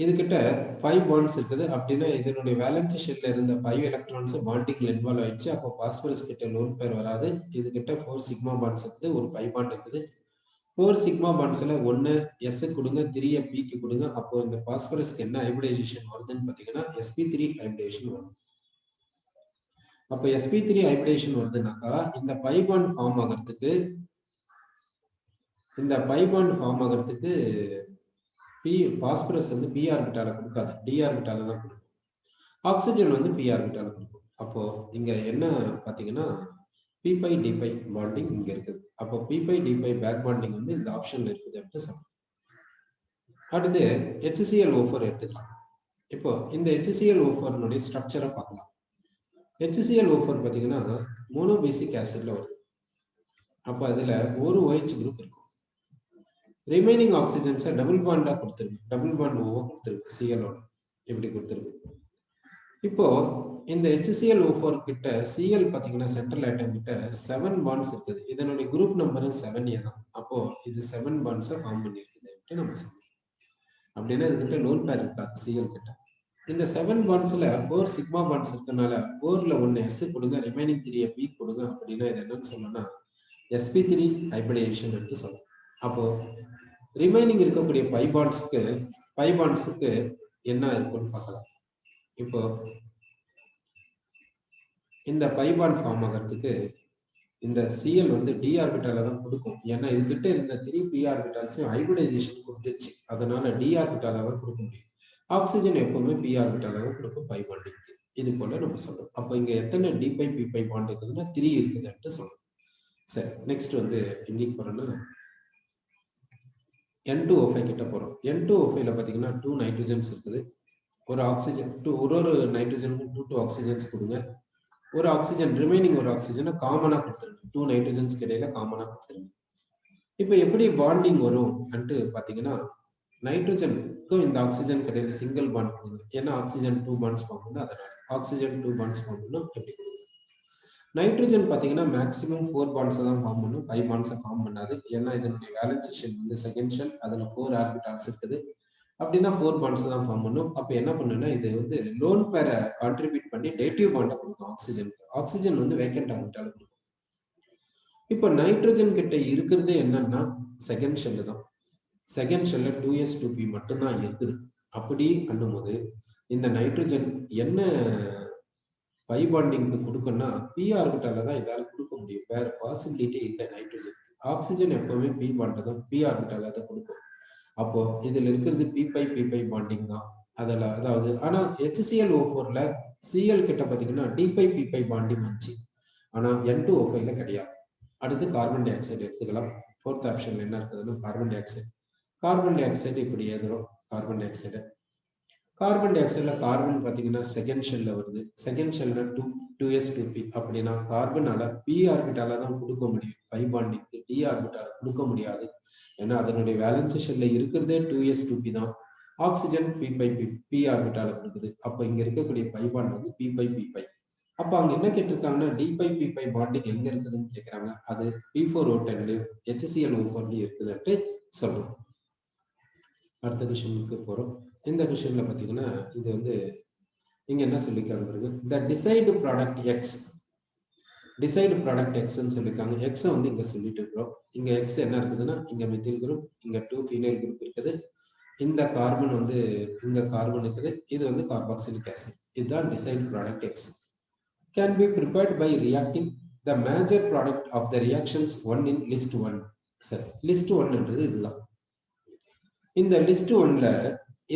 இது கிட்ட 5 பாண்ட்ஸ் இருக்குது. அப்படின்னா இதனுடைய வேலன்ஸ் ஷெல்ல இருந்த 5 எலக்ட்ரான்ஸ் பாண்டிங்ல இன்வால்வ் ஆயிடுச்சு. அப்போ பாஸ்பரஸ் கிட்ட லோன் பேர் வராது. இது கிட்ட 4 சிக்மா பாண்ட்ஸ் இருக்குது, ஒரு 5 பாண்ட் இருக்குது. 4 சிக்மா பாண்ட்ஸ்ல 1 S கொடுங்க, 3 P க்கு கொடுங்க. அப்போ இந்த பாஸ்பரஸ்க்கு என்ன ஹைபிரிடைசேஷன் வருதுன்னு பாத்தீங்கன்னா sp3 ஹைபிரிடேஷன் வரும். அப்போ sp3 ஹைபிரிடேஷன் வருதுனாக்கா இந்த 5 பாண்ட் ஃபார்ம் ஆகிறதுக்கு பாஸ்பரஸ் வந்து p ஆர்பிட்டால கொடுக்காது, d ஆர்பிட்டால தான் கொடுக்கும். ஆக்சிஜன் வந்து p ஆர்பிட்டால கொடுக்கும். அப்போ இங்க என்ன பாத்தீங்கன்னா p-pi d-pi பாண்டிங் இங்க இருக்குது. அப்போ p-pi d-pi பேக் பாண்டிங் வந்து இந்த ஆப்ஷன்ல இருக்குது அப்படின்னு சொல்றோம். அடுத்து HClO4 எடுத்துக்கலாம். இப்போ இந்த HClO4 ஸ்ட்ரக்சரை பார்க்கலாம். HClO4 பாத்தீங்கன்னா மோனோபேசிக் ஆசிட்ல வருது. அப்போ அதுல ஒரு OH குரூப் இருக்கும். ரிமைனிங் ஆக்சிஜன்ஸை டபுள் பாண்டா கொடுத்துருக்கு, டபுள் பாண்ட் ஓவா கொடுத்துருக்கு, Cl இப்படி கொடுத்துருக்கு. இப்போ இந்த HClO4 கிட்ட Cl பாத்தீங்கன்னா சென்ட்ரல் ஆட்டம் கிட்ட 7 பாண்ட்ஸ் இருக்குது. இதனுடைய குரூப் நம்பர் 7A தான். அப்போ இது 7 பாண்ட்ஸை ஃபார்ம் பண்ணிருக்குது நம்ம சொல்றோம். அப்படின்னா இதுகிட்ட லோன் பேர் இருக்காது Cl கிட்ட. இந்த 7 பாண்ட்ஸ்ல 4 சிக்மா பாண்ட்ஸ் இருக்கனால 4ல 1 S கொடுங்க, ரிமைனிங் 3 P கொடுங்க. அப்படின்னா இது என்னன்னு சொல்லணும்னா sp3 ஹைபிரிடேஷன் என்று சொல்லணும். அப்போ ரிமைனிங் இருக்கக்கூடிய 5 பாண்ட்ஸ்க்கு என்ன இருக்குன்னு பார்க்கலாம். இப்போ இந்த 5 பாண்ட் ஃபார்ம் ஆகிறதுக்கு இந்த Cl வந்து d ஆர்பிட்டால தான் கொடுக்கும். ஏன்னா இதுகிட்ட இருந்த 3 p ஆர்பிட்டால்ஸையும் ஹைபிரிடைசேஷன் கொடுத்துச்சு. அதனால d ஆர்பிட்டால தான் கொடுக்க முடியும். ஆக்சிஜன் எப்பவுமே p ஆர்பிட்டால தான் கொடுக்கும் 5 பாண்டிங். இது போல நம்ம சொல்றோம். அப்போ இங்க எத்தனை d-pi p-pi பாண்ட் இருக்குதுன்னா 3 இருக்குதுன்னு சொல்றோம். சரி, நெக்ஸ்ட் வந்து எங்கேக்கு போறோம்னா N2O5 கிட்ட போறோம். N2O5ல பாத்தீங்கன்னா 2 நைட்ரஜன்ஸ் இருக்குது. ஒரு ஆக்சிஜன் ஒரு நைட்ரஜனுக்கு 2 ஆக்சிஜன்ஸ் கொடுங்க. ஒரு ஆக்சிஜன் ரிமைனிங் ஒரு ஆக்சிஜனை காமனா கொடுத்துருங்க. 2 நைட்ரஜன்ஸ்க்கு இடையில காமனா கொடுத்துருங்க. இப்போ எப்படி பாண்டிங் வரும் பாத்தீங்கன்னா நைட்ரஜனுக்கும் இந்த ஆக்சிஜன் இடையில சிங்கிள் பாண்ட் கொடுங்க. ஏன்னா ஆக்சிஜன் 2 பாண்ட்ஸ் ஃபார்ம் பண்ணு, அதனால ஆக்சிஜன் 2 பாண்ட்ஸ் ஃபார்ம் பண்ணும். எப்படி கொடுங்க. நைட்ரஜன் பாத்தீங்கன்னா மேக்ஸிமம் 4 பாண்ட்ஸ் தான் ஃபார்ம் பண்ணும், 5 பாண்ட்ஸ் ஃபார்ம் பண்ணாது. ஏன்னா இதனுடைய வேலன்ஸ் ஷெல் வந்து செகண்ட் ஷெல், அதுல 4 ஆர்பிட்டால்ஸ் இருக்குது. அப்படின்னா 4 பாண்ட்ஸ் தான் ஃபார்ம் பண்ணும். அப்ப என்ன பண்ணுன்னா இது வந்து லோன் பேரை கான்ட்ரிபியூட் பண்ணி டேட்டிவ் பாண்டை கொடுக்கும் ஆக்சிஜனுக்கு. ஆக்சிஜன் வந்து வேக்கண்ட் ஆர்பிட்டால கொடுக்கும். இப்போ நைட்ரஜன் கிட்ட இருக்கிறதே என்னன்னா செகண்ட் ஷெல் தான். செகண்ட் ஷெல்ல 2s2p மட்டும்தான் இருக்குது. அப்படி பண்ணும்போது இந்த நைட்ரஜன் என்ன பை பாண்டிங்க்கு கொடுக்கணும்னா p ஆர்பிட்டால தான் இதால கொடுக்க முடியும். வேற பாசிபிலிட்டி இல்லை நைட்ரஜன். ஆக்சிஜன் எப்பவுமே p பாண்டை தான் p ஆர்பிட்டால தான் கொடுக்கும். அப்போ இதுல இருக்கிறது p-pi p-pi பாண்டிங் தான். அதாவது ஆனா HClO4ல Cl கிட்ட பாத்தீங்கன்னா d-pi p-pi பாண்டிங் வந்துச்சு. ஆனா N2O5ல கிடையாது. அடுத்து கார்பன் டை ஆக்சைடு எடுத்துக்கலாம். ஃபோர்த் ஆப்ஷன்ல என்ன இருக்குதுன்னா carbon dioxide. Carbon dioxide இப்படி எழுதுறோம். கார்பன் டை ஆக்சைடு கார்பன் பாத்தீங்கன்னா செகண்ட் ஷெல்ல வருது. செகண்ட் ஷெல்ல 2s2p. அப்படின்னா கார்பனால p ஆர்பிட்டால தான் கொடுக்க முடியும். பை பாண்டிங்க்கு d ஆர்பிட்டால கொடுக்க முடியாது. ஏன்னா அதனுடைய வேலன்ஸ் ஷெல்ல இருக்கிறதே 2s2p தான். ஆக்சிஜன் p ஆர்பிட்டால கொடுக்குது. அப்ப இங்க இருக்கக்கூடிய பை பாண்ட் வந்து p-pi p-pi. அப்ப அவங்க என்ன கேட்டிருக்காங்கன்னா D5P5 பாண்டிங் எங்க இருக்குதுன்னு கேட்கறாங்க. அது P4O10 HClO4 இருக்குதுன்ட்டு சொல்றோம். அடுத்த கொஸ்டினுக்கு போறோம். இந்த கொஸ்டின்ல பாத்தீங்கன்னா இது வந்து இங்க என்ன சொல்லிருக்காங்க பாருங்க. the decide product X decide product X ன்னு சொல்லிருக்காங்க. X வந்து இங்க சொல்லிட்டு இருக்கோம். இங்க X என்ன இருக்குதுன்னா இங்க மெத்தில் குரூப், இங்க 2 ஃபீனைல் குரூப் இருக்குது. இந்த கார்பன் வந்து இங்க கார்பன் இருக்குது. இது வந்து கார்பாக்சிலிக் ஆசிட். இதுதான் decide product X. Can be prepared by reacting the major product of the reactions 1 in list 1. சரி, list 1 என்றது இதுதான். இந்த லிஸ்ட் 1ல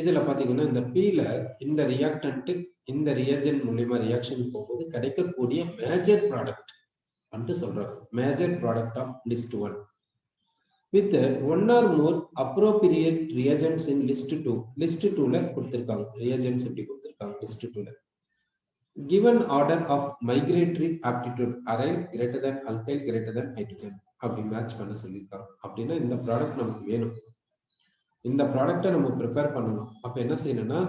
இதுல பாத்தீங்கன்னா இந்த Pல இந்த ரியாக்டன்ட் இந்த ரியேஜென்ட் மூலமா ரியாக்ஷன் போகும்போது கிடைக்கக்கூடிய மேஜர் ப்ராடக்ட் வந்து சொல்றோம். Major product of list 1 with one or more appropriate reagents in list 2. List 2ல கொடுத்திருக்காங்க. ரியேஜென்ட்ஸ் எப்படி கொடுத்திருக்காங்க லிஸ்ட் 2ல. given order of migratory aptitude aryl greater than alkyl greater than hydrogen அப்படி மேட்ச் பண்ண சொல்லிருக்காங்க. அப்படின்னா இந்த ப்ராடக்ட் நமக்கு வேணும். இந்த ப்ராடக்ட்டை நம்ம ப்ரிப்பேர் பண்ணணும். அப்ப என்ன செய்யணும்னா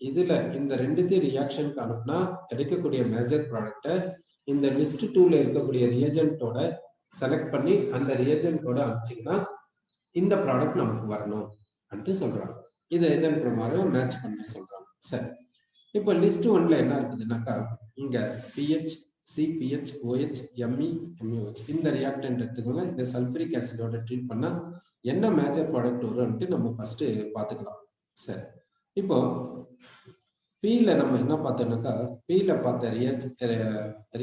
இதுல இந்த ரெண்டுத்தையும் ரியாக்ஷனுக்கு அனுப்புனா கிடைக்கக்கூடிய மேஜர் ப்ராடக்ட்டை இந்த லிஸ்ட் 2ல இருக்கக்கூடிய ரியேஜென்ட்டோட செலக்ட் பண்ணி அந்த ரியேஜென்ட்டோட அனுப்பிச்சிங்கன்னா இந்த ப்ராடக்ட் நமக்கு வரணும் அப்படின்னு சொல்றாங்க. இதை இதன் பிரகாரம் மேட்ச் பண்ணி சொல்றாங்க. சரி, இப்போ லிஸ்ட் 1ல என்ன இருக்குதுன்னாக்கா இங்க PH CPH OH ME MeOH இந்த ரியாக்டன்ட் எடுத்துக்கோங்க. இந்த சல்பூரிக் ஆசிடோட ட்ரீட் பண்ணா என்ன மேஜர் ப்ராடக்ட் வரும்னு நம்ம ஃபர்ஸ்ட் பார்த்துக்கலாம். சரி, இப்போ Pல நம்ம என்ன பார்த்தோம்னாக்கா Pல பார்த்த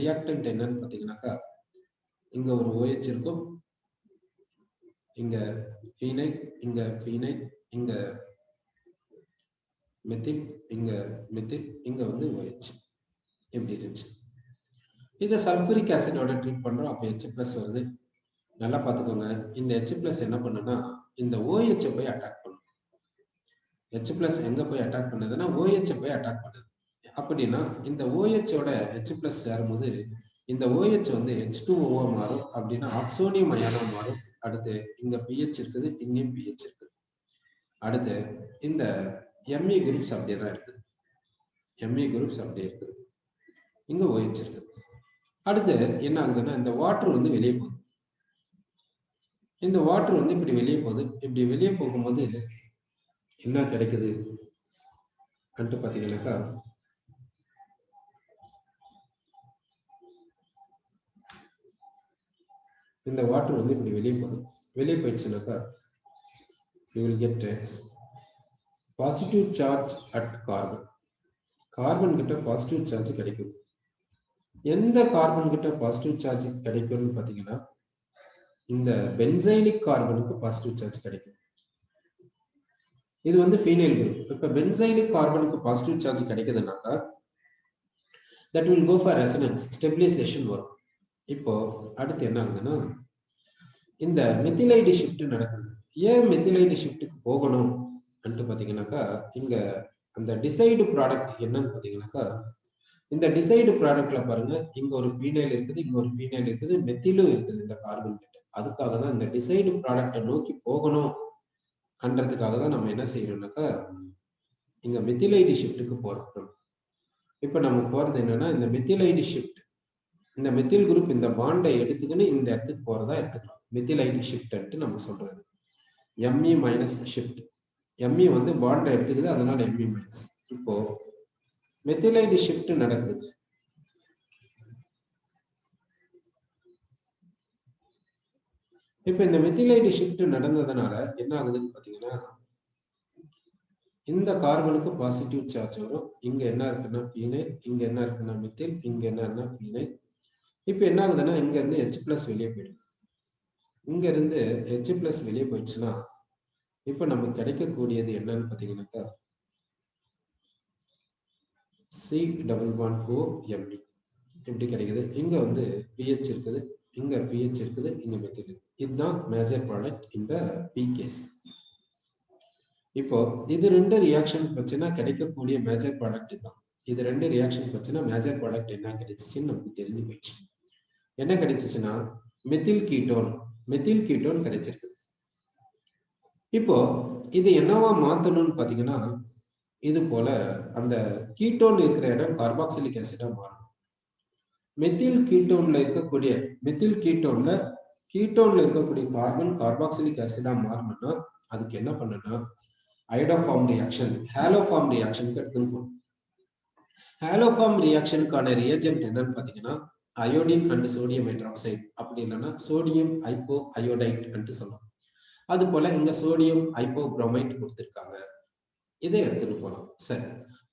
ரியாக்டன்ட் என்னன்னு பார்த்தீங்கன்னாக்கா இங்க ஒரு OH இருக்கும், இங்க ஃபீனைல், இங்க ஃபீனைல், இங்க மெத்தில், இங்க மெத்தில், இங்க வந்து OH எப்படி இருந்துச்சு. இதை சல்பூரிக் ஆசிடோட ட்ரீட் பண்றோம். அப்போ H+ வருது. நல்லா பார்த்துக்கோங்க. இந்த H+ என்ன பண்ணுன்னா இந்த OH போய் அட்டாக் பண்ணும். H+ எங்க போய் அட்டாக் பண்ணுதுன்னா OH போய் அட்டாக் பண்ணுது. அப்படின்னா இந்த OH ஓட H+ சேரும்போது இந்த OH வந்து H2O மாறும். அப்படின்னா ஆக்சோனியம் அயானா மாறும். அடுத்து இங்க pH இருக்குது, இங்கேயும் pH இருக்குது. அடுத்து இந்த Me குரூப்ஸ் அப்படியே தான் இருக்குது. Me குரூப்ஸ் அப்படியே இருக்குது. இங்க OH இருக்குது. அடுத்து என்ன ஆகுதுன்னா இந்த வாட்டர் வந்து வெளியே போகுது. இந்த வாட்டர் வந்து இப்படி வெளியே போகுது. இப்படி வெளியே போகும்போது என்ன கிடைக்குது பாத்தீங்கன்னாக்கா இந்த வாட்டர் வந்து இப்படி வெளியே போகுது. வெளியே போயிடுச்சுனாக்கா you will get a positive charge at carbon. Carbon கிட்ட பாசிட்டிவ் சார்ஜ் கிடைக்கும். எந்த கார்பன் கிட்ட பாசிட்டிவ் சார்ஜ் கிடைக்கும்னு பாத்தீங்கன்னா இந்த பென்சைலிக் கார்பனுக்கு பாசிட்டிவ் சார்ஜ் கிடைக்கும். இது வந்து ஃபீனைல் குரூப். இப்ப பென்சைலிக் கார்பனுக்கு பாசிட்டிவ் சார்ஜ் கிடைக்குதுனாக்கா that will go for resonance, stabilization வரும். இப்போ அடுத்து என்ன ஆகுதுன்னா இந்த மெத்திலைடு ஷிஃப்ட் நடக்குது. ஏன் மெத்திலைடு ஷிஃப்ட்டுக்கு போகணும் பாத்தீங்கன்னாக்கா இங்க அந்த டிசைடு ப்ராடக்ட் என்னன்னு பாத்தீங்கன்னாக்கா இந்த டிசைடு ப்ராடக்ட்ல பாருங்க இங்க ஒரு ஃபீனைல் இருக்குது, இங்க ஒரு ஃபீனைல் இருக்குது, மெத்திலும் இருக்குது இந்த கார்பன் கிட்ட. அதுக்காக தான் இந்த டிசைடு ப்ராடக்டை நோக்கி போகணும் கண்டதுக்காக தான் நம்ம என்ன செய்யறோம்னாக்கா இங்க மெத்திலைடு ஷிஃப்ட்டுக்கு போறோம். இப்ப நம்ம போறது என்னன்னா இந்த மெத்திலைடு ஷிஃப்ட், இந்த மெத்தில் குரூப் இந்த பாண்டை எடுத்துக்கின்னு இந்த இடத்துக்கு போறதா எடுத்துக்கலாம். மெத்திலைடு ஷிஃப்ட் நம்ம சொல்றது Me மைனஸ் ஷிஃப்ட். Me வந்து பாண்டை எடுத்துக்குது, அதனால Me மைனஸ். இப்போ மெத்திலைடு ஷிஃப்ட் நடக்குது. இப்ப இந்த மெத்திலைடு ஷிஃப்ட் நடந்ததுனால என்ன ஆகுதுன்னு பாத்தீங்கன்னா இந்த கார்பனுக்கு பாசிட்டிவ் சார்ஜ் வரும். இங்க என்ன இருக்குன்னா ஃபீனைல், இங்க என்ன இருக்குன்னா மெத்தில், இங்க என்னன்னா ஃபீனைல். இப்ப என்ன ஆகுதுன்னா இங்க இருந்து H+ வெளியே போயிடும். இங்க இருந்து H+ வெளியே போயிடுச்சுன்னா இப்ப நமக்கு கிடைக்கக்கூடியது என்னன்னு பாத்தீங்கன்னாக்கா C++O Me இப்படி கிடைக்குது. இங்க வந்து pH இருக்குது, இங்க pH இருக்குது, இங்க மெத்தில் இருக்குது. இதுதான் மேஜர் ப்ராடக்ட் இந்த P கேஸ். இப்போ இது ரெண்டு ரியாக்ஷன் வச்சுன்னா கிடைக்கக்கூடிய மேஜர் ப்ராடக்ட் இதுதான். இது ரெண்டு ரியாக்ஷன் வச்சுன்னா மேஜர் ப்ராடக்ட் என்ன கிடைச்சிச்சுன்னு நமக்கு தெரிஞ்சு போயிடுச்சு. என்ன கிடைச்சிச்சுன்னா மெத்தில் கீட்டோன் கிடைச்சிருக்கு. இப்போ இது என்னவா மாத்தணும்னு பாத்தீங்கன்னா இது போல அந்த கீட்டோன் இருக்கிற இடம் கார்பாக்சிலிக் ஆசிடா மாறும். மெத்தில் கீட்டோன்ல இருக்கக்கூடிய கீட்டோன்ல இருக்கக்கூடிய கார்பன் கார்பாக்சிலிக் ஆசிடா மாறணும்னா அதுக்கு என்ன பண்ணணும்னா ஐடோஃபார்ம் ரியாக்ஷன் ஹாலோஃபார்ம் ரியாக்ஷனுக்கு எடுத்துன்னு போகணும். ஹாலோஃபார்ம் ரியாக்ஷனுக்கான ரியேஜென்ட் என்னன்னு பாத்தீங்கன்னா அயோடின் அண்ட் சோடியம் ஹைட்ராக்சைடு, அப்படி இல்லைன்னா சோடியம் ஹைப்போ அயோடைட் என்று சொல்லலாம். அது போல இங்க சோடியம் ஹைப்போ புரோமைட் கொடுத்திருக்காங்க, இதை எடுத்துட்டு போகலாம். சரி,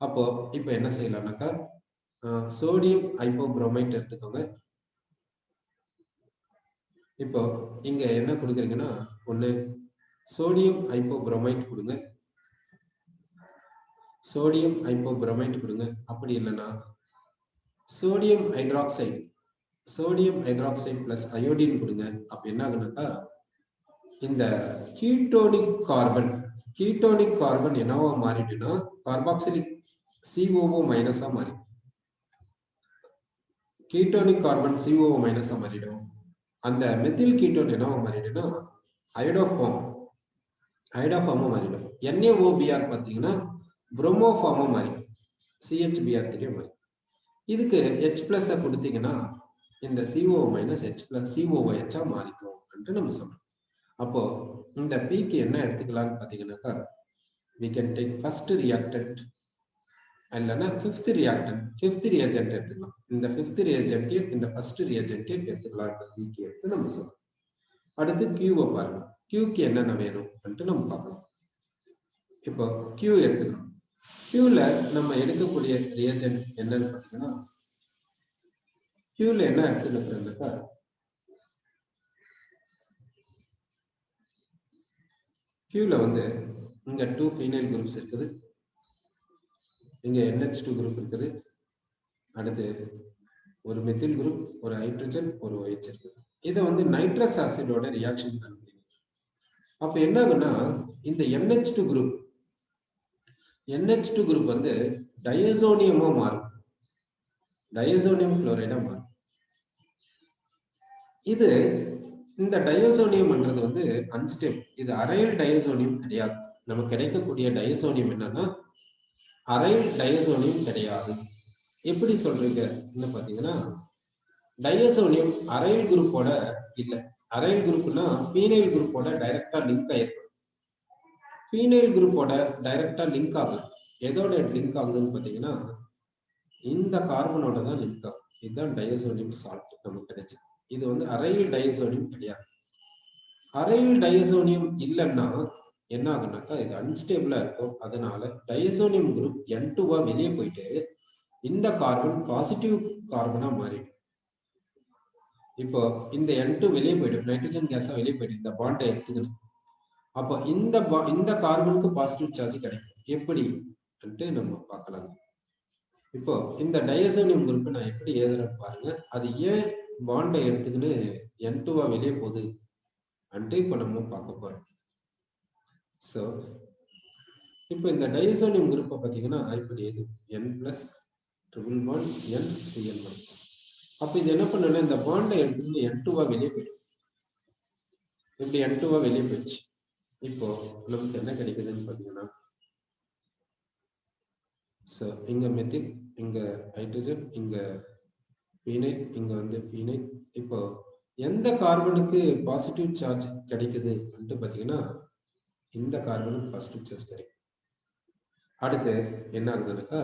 அப்போ இப்போ என்ன செய்யலாம்னாக்கா சோடியம் ஹைப்போ புரோமைட் எடுத்துக்கோங்க. இப்போ இங்க என்ன கொடுக்குறீங்கன்னா ஒண்ணு சோடியம் ஹைப்போ புரோமைட் கொடுங்க, சோடியம் ஹைப்போ புரோமைட் கொடுங்க, அப்படி இல்லைன்னா சோடியம் ஹைட்ராக்சைடு பிளஸ் அயோடின் கொடுங்க. அப்ப என்ன ஆகுனாக்கா இந்த கீட்டோனிக் கார்பன் என்னவா மாறிடுனா கார்பாக்சிலிக் COO மைனஸா மாறி கீட்டோனிக் கார்பன் COO மைனஸா மாறிடும். அந்த மெத்தில் கீட்டோன் என்னவா மாறிடுனா ஐடோஃபார்மா மாறிடும். NaOBr பாத்தீங்கன்னா புரோமோஃபார்மா மாறிடும், CHBr3 மாறி. இதுக்கு H பிளஸ் கொடுத்தீங்கன்னா இந்த COO minus H plus COOH மாறிக்கும் என்று நம்ம சொல்றோம். அப்போ இந்த Pக்கு என்ன எடுத்துக்கலாம்னு பாத்தீங்கன்னாக்கா we can take first reactant இல்லைன்னா fifth reagent எடுத்துக்கலாம். இந்த fifth reagent இந்த first reagent எடுத்துக்கலாம். இந்த Pக்கு எடுத்து நம்ம சொல்றோம். அடுத்து Qவை பாருங்க, Qக்கு என்னென்ன வேணும் நம்ம பார்க்கலாம். இப்போ Q எடுத்துக்கலாம். Qல நம்ம எடுக்கக்கூடிய reagent என்னன்னு பாத்தீங்கன்னா Qல என்ன எடுத்துக்கிறதுனாக்கா Qல வந்து இங்க 2 phenyl groups இருக்குது, இங்க NH2 group இருக்குது, அடுத்து ஒரு மெத்தில் குரூப், ஒரு ஹைட்ரஜன், ஒரு OH இருக்குது. இதை வந்து நைட்ரஸ் ஆசிடோட ரியாக்ஷன் கண்டுபிடிங்க. அப்ப என்ன ஆகுன்னா இந்த NH2 குரூப் வந்து டயசோனியமா மாறும், டயசோனியம் குளோரைடா மாறும். இது இந்த டயோசோனியம்ன்றது வந்து அன்ஸ்டேபிள், இது அரைல் டயோசோனியம் கிடையாது. நமக்கு கிடைக்கக்கூடிய டயோசோனியம் என்னன்னா அரைல் டயோசோனியம் கிடையாது. எப்படி சொல்றீங்க பாத்தீங்கன்னா டயோசோனியம் அரைல் குரூப்போட இல்ல, அரைல் குரூப்னா ஃபீனைல் குரூப்போட டைரக்டா லிங்க் ஆயிருக்கும். ஃபீனைல் குரூப்போட டைரக்டா லிங்க் ஆகும். எதோட லிங்க் ஆகுதுன்னு பாத்தீங்கன்னா இந்த கார்பனோட தான் லிங்க் ஆகும். இதுதான் டயோசோனியம் சால்ட் நமக்கு கிடைச்சது. இது வந்து அரைல் டயோசோனியம் கிடையாது. அரைல் டயோசோனியம் இல்லைன்னா என்ன ஆகுனாக்கா இது அன்ஸ்டேபிளா இருக்கும். அதனால டயோசோனியம் குரூப் N2வா வெளியே போயிட்டு இந்த கார்பன் பாசிட்டிவ் கார்பனா மாறிடும். இப்போ இந்த N2 வெளியே போயிடும், நைட்ரஜன் கேஸா வெளியே போயிடும், இந்த பாண்டை எடுத்துக்கணும். அப்போ இந்த கார்பனுக்கு பாசிட்டிவ் சார்ஜ் கிடைக்கும். எப்படி நம்ம பார்க்கலாம். இப்போ இந்த டயோசோனியம் குரூப் நான் எப்படி எழுதுறேன்னு பாருங்க. அது ஏன் பாண்டை எடுத்துக்கின்னு N2வா வெளியே போகுது இப்போ நம்ம பார்க்க போறோம். ஸோ இப்போ இந்த டயோசோனியம் குரூப்பை பார்த்தீங்கன்னா இப்படி எது N+, ட்ரிபிள் பாண்ட் NCl-. அப்போ இது என்ன பண்ணணும், இந்த பாண்டை எடுத்துக்கிட்டு N2வா வெளியே போயிடும். இப்படி N2வா வெளியே போயிடுச்சு. இப்போ நமக்கு என்ன கிடைக்குதுன்னு பார்த்தீங்கன்னா ஸோ இங்க மெத்தில், இங்க ஹைட்ரஜன், இங்க ஃபீனைல், இங்க வந்து ஃபீனைல். இப்போ எந்த கார்பனுக்கு பாசிட்டிவ் சார்ஜ் கிடைக்குது பார்த்தீங்கன்னா இந்த கார்பனுக்கு பாசிட்டிவ் சார்ஜ் கிடைக்கும். அடுத்து என்ன ஆகுதுன்னாக்கா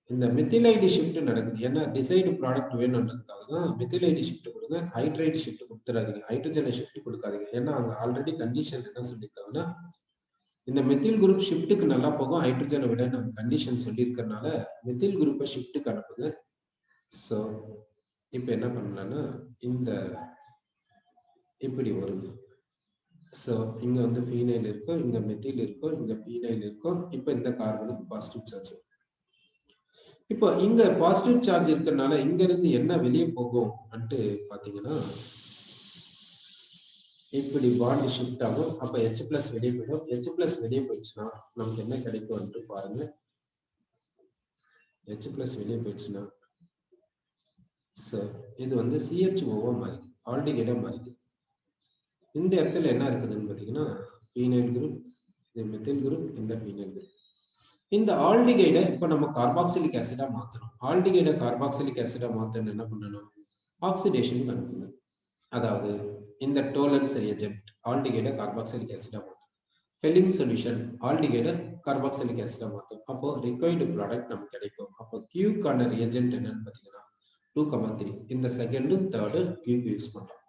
இந்த மெத்திலைடு ஷிஃப்ட் நடக்குது. ஏன்னா டிசைடு ப்ராடக்ட் வேணும்ன்றதுக்காக தான் மெத்திலைடு ஷிஃப்ட் கொடுங்க, ஹைட்ரைடு ஷிஃப்ட் கொடுத்துறாதீங்க, ஹைட்ரஜனை ஷிஃப்ட் கொடுக்காதீங்க. ஏன்னா அங்க ஆல்ரெடி கண்டிஷன் என்ன சொல்லியிருக்காங்கன்னா இந்த மெத்தில் குரூப் ஷிஃப்ட்டுக்கு நல்லா போகும், ஹைட்ரஜனை விட நம்ம கண்டிஷன் சொல்லியிருக்கறனால மெத்தில் குரூப்பை ஷிஃப்ட்டுக்கு அனுப்புங்க. ஸோ இப்போ என்ன பண்ணலாம்னா இந்த இப்படி வருது. ஸோ இங்க வந்து ஃபீனைல் இருக்கும், இங்க மெத்தில் இருக்கும், இங்க ஃபீனைல் இருக்கும். இப்போ இந்த கார்பனுக்கு பாசிட்டிவ் சார்ஜ். இப்போ இங்க பாசிட்டிவ் சார்ஜ் இருக்கறனால இங்க இருந்து என்ன வெளியே போகும் பாத்தீங்கன்னா இப்படி பாண்ட் ஷிஃப்ட் ஆகும். அப்ப H+ வெளியே போயிடும். H+ வெளியே போயிடுச்சுன்னா நமக்கு என்ன கிடைக்கும் பாருங்க. H+ வெளியே போயிடுச்சுன்னா இது வந்து CHOவா மாறிடுது, ஆல்டிகைடா மாறிடுது. இந்த இடத்துல என்ன இருக்குதுன்னு பாத்தீங்கன்னா ஃபீனைல் குரூப், இது மெத்தில் குரூப், இந்த ஃபீனைல் குரூப். இந்த ஆல்டிகைடை இப்போ நம்ம கார்பாக்சிலிக் ஆசிடா மாற்றணும். ஆல்டிகைடை கார்பாக்சிலிக் ஆசிடா மாற்றணும் என்ன பண்ணணும்? ஆக்சிடேஷன் பண்ணணும். அதாவது இந்த டோலன்ஸ் ரியேஜென்ட் ஆல்டிகைடை கார்பாக்சிலிக் ஆசிடா மாற்றும். ஃபெல்லிங் சொல்யூஷன் ஆல்டிகைடை கார்பாக்சிலிக் ஆசிடா மாற்றும். அப்போ ரிக்வயர்டு ப்ராடக்ட் நமக்கு கிடைக்கும். அப்போ கியூக்கான ரியேஜென்ட் என்னன்னு பார்த்தீங்கன்னா 2,3. இந்த செகண்டும் தேர்டு கியூக்கு யூஸ் பண்றோம்.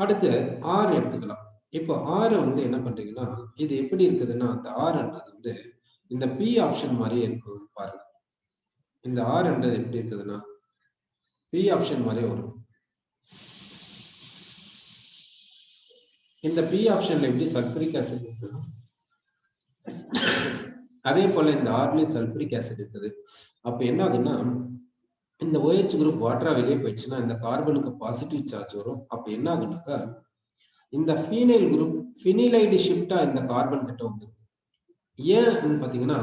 அடுத்து ஆர் எடுத்துக்கலாம். இப்போ ஆர் வந்து என்ன பண்றீங்கன்னா, இது எப்படி இருக்குதுன்னா, அந்த ஆர்ன்றது வந்து இந்த பி ஆப்ஷன் மாதிரியே இருக்கும் பாருங்க. இந்த ஆர்ன்றது எப்படி இருக்குதுன்னா பி ஆப்ஷன் மாதிரியே வரும். இந்த பி ஆப்ஷன்ல எப்படி சல்பரிக் ஆசிட் இருக்குதுன்னா, அதே போல இந்த ஆர்லயும் சல்பரிக் ஆசிட் இருக்குது. அப்ப என்ன ஆகுதுன்னா, இந்த OH குரூப் வாட்டரா வெளியே போயிடுச்சுன்னா இந்த கார்பனுக்கு பாசிட்டிவ் சார்ஜ் வரும். அப்ப என்ன ஆகுனாக்கா, இந்த ஃபீனைல் குரூப் ஃபினிலைடு ஷிஃப்டா இந்த கார்பன் கிட்ட வந்துடும். ஏன்னு பாத்தீங்கன்னா,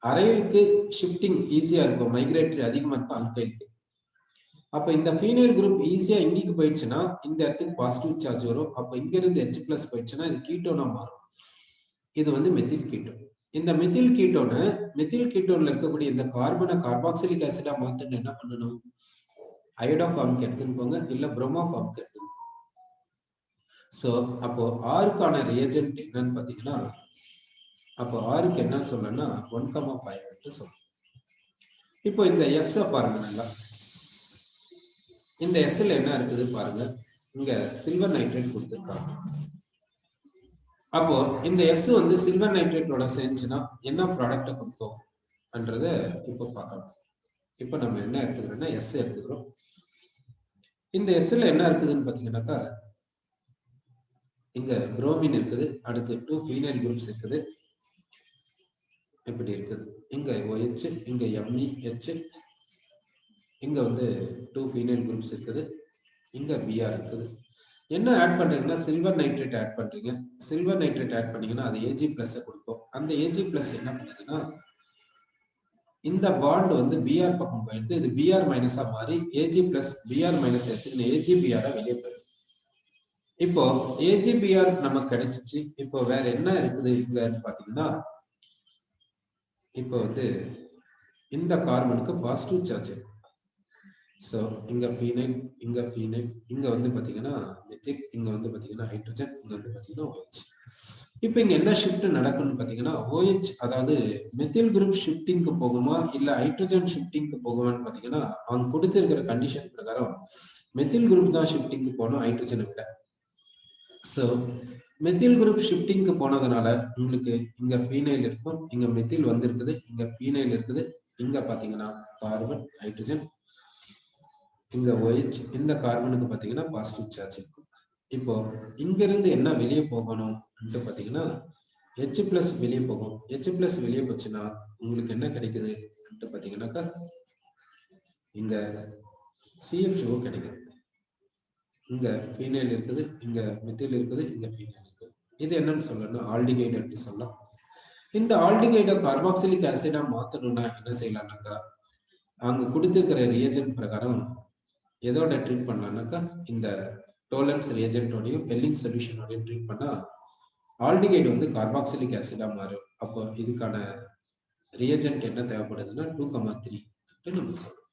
அரைலுக்கு ஷிஃப்டிங் ஈஸியா இருக்கும், மைக்ரேட்டரி அதிகமா இருக்கும் அல்கைலுக்கு. அப்ப இந்த ஃபீனைல் குரூப் ஈஸியா இங்கிக்கு போயிடுச்சுன்னா இந்த இடத்துக்கு பாசிட்டிவ் சார்ஜ் வரும். அப்ப இங்க இருந்து H+ போயிடுச்சுன்னா இது கீட்டோனா மாறும். இது வந்து மெத்தில் கீட்டோன். இந்த மெத்தில் கீட்டோன்ல இருக்கக்கூடிய இந்த கார்பனை கார்பாக்சிலிக் ஆசிடா மாத்தணும் என்ன பண்ணணும்? அயோடோ ஃபார்முக்கு எடுத்துன்னு போங்க, இல்ல புரோமோ ஃபார்முக்கு எடுத்துன்னு போங்க. சோ அப்போ ஆருக்கான ரியேஜென்ட் என்னன்னு பாத்தீங்கன்னா, அப்போ ஆருக்கு என்ன சொல்லணும்னா 1,5 சொல்லணும். இப்போ இந்த S பாருங்க நல்லா. இந்த Sல என்ன இருக்குது பாருங்க, இங்க சில்வர் நைட்ரேட் கொடுத்துருக்காங்க. அப்போ இந்த S வந்து சில்வர் நைட்ரேட்டோட சேர்ந்துச்சுன்னா என்ன ப்ராடக்ட கொடுக்கும்ன்றத இப்போ பார்க்கலாம். இப்போ நம்ம என்ன எடுத்துக்கிறோம்னா S எடுத்துக்கிறோம். இந்த Sல என்ன இருக்குதுன்னு பாத்தீங்கன்னாக்கா, இங்க புரோமின் இருக்குது, அடுத்து 2 ஃபீனைல் குரூப்ஸ் இருக்குது, இப்படி இருக்குது. இங்க OH, இங்க MEH, இங்க வந்து 2 ஃபீனைல் குரூப்ஸ் இருக்குது, இங்க Br இருக்குது. என்ன ஆட் பண்றீங்கன்னா சில்வர் நைட்ரேட் ஆட் பண்றீங்க. சில்வர் நைட்ரேட் ஆட் பண்ணீங்கன்னா அது Ag+ கொடுக்கும். அந்த Ag+ என்ன பண்ணுதுன்னா, இந்த பாண்ட் வந்து Br பக்கம் போயிட்டு இது Br- மாறி Ag+ Br- எடுத்துக்கின்னு AgBr வெளியே போயிடும். இப்போ AgBr நமக்கு கிடைச்சிச்சு. இப்போ வேற என்ன இருக்குது இங்கன்னு பாத்தீங்கன்னா, இப்போ வந்து இந்த கார்பனுக்கு பாசிட்டிவ் சார்ஜ் இருக்கும். சோ இங்க ஃபீனைல், இங்க ஃபீனைல், இங்க வந்து பாத்தீங்கன்னா மெத்தில், இங்க வந்து பாத்தீங்கன்னா ஹைட்ரஜன், இங்க வந்து பாத்தீங்கன்னா OH. இப்போ இங்க என்ன ஷிஃப்ட் நடக்கும்னு பாத்தீங்கன்னா, OH அதாவது மெத்தில் குரூப் ஷிஃப்டிங்க்கு போகுமா இல்ல ஹைட்ரஜன் ஷிஃப்டிங்க்கு போகுமான்னு பாத்தீங்கன்னா, அவங்க கொடுத்திருக்கிற கண்டிஷன் பிரகாரம் மெத்தில் குரூப் தான் ஷிஃப்டிங்க்கு போகணும் ஹைட்ரஜனை விட. சோ மெத்தில் குரூப் ஷிஃப்டிங்க்கு போனதுனால உங்களுக்கு இங்க ஃபீனைல் இருக்கும், இங்க மெத்தில் வந்திருக்குது, இங்க ஃபீனைல் இருக்குது, இங்க பாத்தீங்கன்னா கார்பன், ஹைட்ரஜன், இங்க OH, இந்த கார்பனுக்கு பாத்தீங்கன்னா பாசிட்டிவ் சார்ஜ் இருக்கும். இப்போ இங்க இருந்து என்ன வெளியே போகணும் பாத்தீங்கன்னா H+ வெளியே போகும். H+ வெளியே போச்சுன்னா உங்களுக்கு என்ன கிடைக்குது பாத்தீங்கன்னாக்கா, இங்க CHO கிடைக்குது. இங்க ஃபீனைல் இருக்குது, இங்க மெத்தில் இருக்குது, இங்க ஃபீனைல் இருக்குது. இது என்னன்னு சொல்லணும்? ஆல்டிகைட் என்று சொல்லலாம். இந்த ஆல்டிகைடை கார்பாக்சிலிக் ஆசிடா மாத்தணும்னா என்ன செய்யலாம்னாக்கா, அங்க கொடுத்திருக்கிற ரியேஜென்ட் பிரகாரம் எதோட ட்ரீட் பண்ணலாம்னாக்கா, இந்த டோலன்ஸ் ரியேஜென்ட்டோடையும் ஃபெல்லிங் சொல்யூஷனோடையும் ட்ரீட் பண்ணா ஆல்டிகைடு வந்து கார்பாக்சிலிக் ஆசிடா மாறும். அப்போ இதுக்கான ரியேஜென்ட் என்ன தேவைப்படுதுன்னா 2,3 நம்ம சொல்றோம்.